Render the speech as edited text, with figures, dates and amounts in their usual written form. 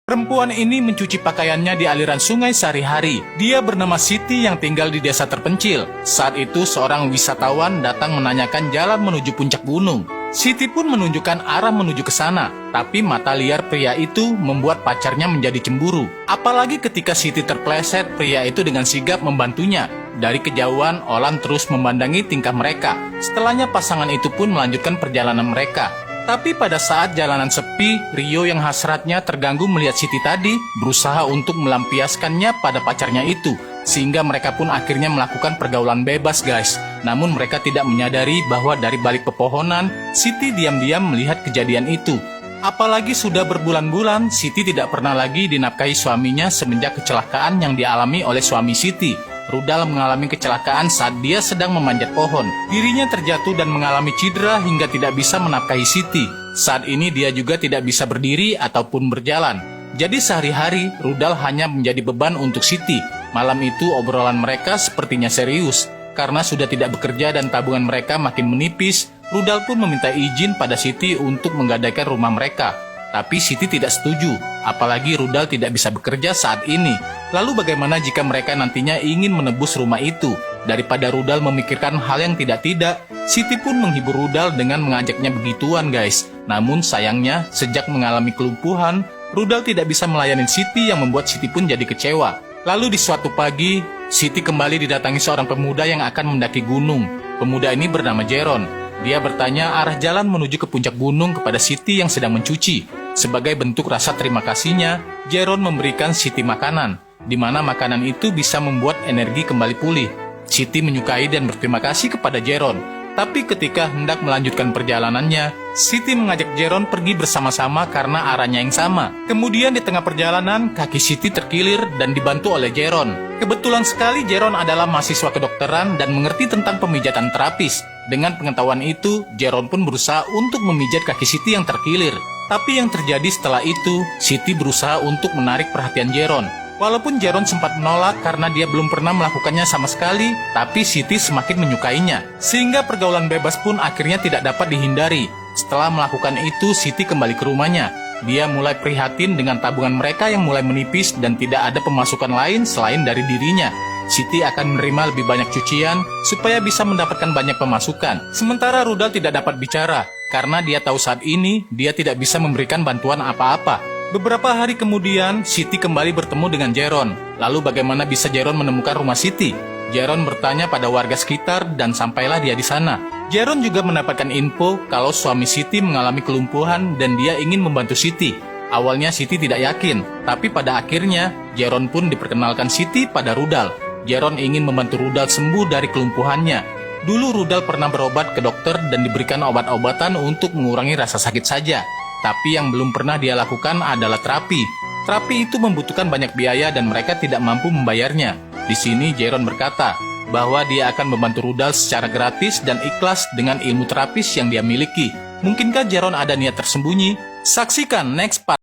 Perempuan ini mencuci pakaiannya di aliran sungai sehari-hari. Dia bernama Siti yang tinggal di desa terpencil. Saat itu seorang wisatawan datang menanyakan jalan menuju puncak gunung. Siti pun menunjukkan arah menuju ke sana, tapi mata liar pria itu membuat pacarnya menjadi cemburu. Apalagi ketika Siti terpleset, pria itu dengan sigap membantunya. Dari kejauhan, Olan terus memandangi tingkah mereka. Setelahnya pasangan itu pun melanjutkan perjalanan mereka. Tapi pada saat jalanan sepi, Rio yang hasratnya terganggu melihat Siti tadi berusaha untuk melampiaskannya pada pacarnya itu. Sehingga mereka pun akhirnya melakukan pergaulan bebas guys. Namun mereka tidak menyadari bahwa dari balik pepohonan, Siti diam-diam melihat kejadian itu. Apalagi sudah berbulan-bulan, Siti tidak pernah lagi dinafkahi suaminya semenjak kecelakaan yang dialami oleh suami Siti. Rudal mengalami kecelakaan saat dia sedang memanjat pohon. Dirinya terjatuh dan mengalami cedera hingga tidak bisa menafkahi Siti. Saat ini dia juga tidak bisa berdiri ataupun berjalan. Jadi sehari-hari, Rudal hanya menjadi beban untuk Siti. Malam itu obrolan mereka sepertinya serius. Karena sudah tidak bekerja dan tabungan mereka makin menipis, Rudal pun meminta izin pada Siti untuk menggadaikan rumah mereka. Tapi Siti tidak setuju, apalagi Rudal tidak bisa bekerja saat ini. Lalu bagaimana jika mereka nantinya ingin menebus rumah itu? Daripada Rudal memikirkan hal yang tidak-tidak, Siti pun menghibur Rudal dengan mengajaknya begituan guys. Namun sayangnya, sejak mengalami kelumpuhan, Rudal tidak bisa melayani Siti yang membuat Siti pun jadi kecewa. Lalu di suatu pagi, Siti kembali didatangi seorang pemuda yang akan mendaki gunung. Pemuda ini bernama Jeron. Dia bertanya arah jalan menuju ke puncak gunung kepada Siti yang sedang mencuci. Sebagai bentuk rasa terima kasihnya, Jeron memberikan Siti makanan, di mana makanan itu bisa membuat energi kembali pulih. Siti menyukai dan berterima kasih kepada Jeron. Tapi ketika hendak melanjutkan perjalanannya, Siti mengajak Jeron pergi bersama-sama karena arahnya yang sama. Kemudian di tengah perjalanan, kaki Siti terkilir dan dibantu oleh Jeron. Kebetulan sekali Jeron adalah mahasiswa kedokteran dan mengerti tentang pemijatan terapis. Dengan pengetahuan itu, Jeron pun berusaha untuk memijat kaki Siti yang terkilir. Tapi yang terjadi setelah itu, Siti berusaha untuk menarik perhatian Jeron. Walaupun Jeron sempat menolak karena dia belum pernah melakukannya sama sekali, tapi Siti semakin menyukainya. Sehingga pergaulan bebas pun akhirnya tidak dapat dihindari. Setelah melakukan itu, Siti kembali ke rumahnya. Dia mulai prihatin dengan tabungan mereka yang mulai menipis dan tidak ada pemasukan lain selain dari dirinya. Siti akan menerima lebih banyak cucian supaya bisa mendapatkan banyak pemasukan. Sementara Rudal tidak dapat bicara, karena dia tahu saat ini dia tidak bisa memberikan bantuan apa-apa. Beberapa hari kemudian, Siti kembali bertemu dengan Jeron. Lalu bagaimana bisa Jeron menemukan rumah Siti? Jeron bertanya pada warga sekitar dan sampailah dia di sana. Jeron juga mendapatkan info kalau suami Siti mengalami kelumpuhan dan dia ingin membantu Siti. Awalnya Siti tidak yakin, tapi pada akhirnya Jeron pun diperkenalkan Siti pada Rudal. Jeron ingin membantu Rudal sembuh dari kelumpuhannya. Dulu Rudal pernah berobat ke dokter dan diberikan obat-obatan untuk mengurangi rasa sakit saja. Tapi yang belum pernah dia lakukan adalah terapi. Terapi itu membutuhkan banyak biaya dan mereka tidak mampu membayarnya. Di sini Jeron berkata bahwa dia akan membantu Rudal secara gratis dan ikhlas dengan ilmu terapis yang dia miliki. Mungkinkah Jeron ada niat tersembunyi? Saksikan next part.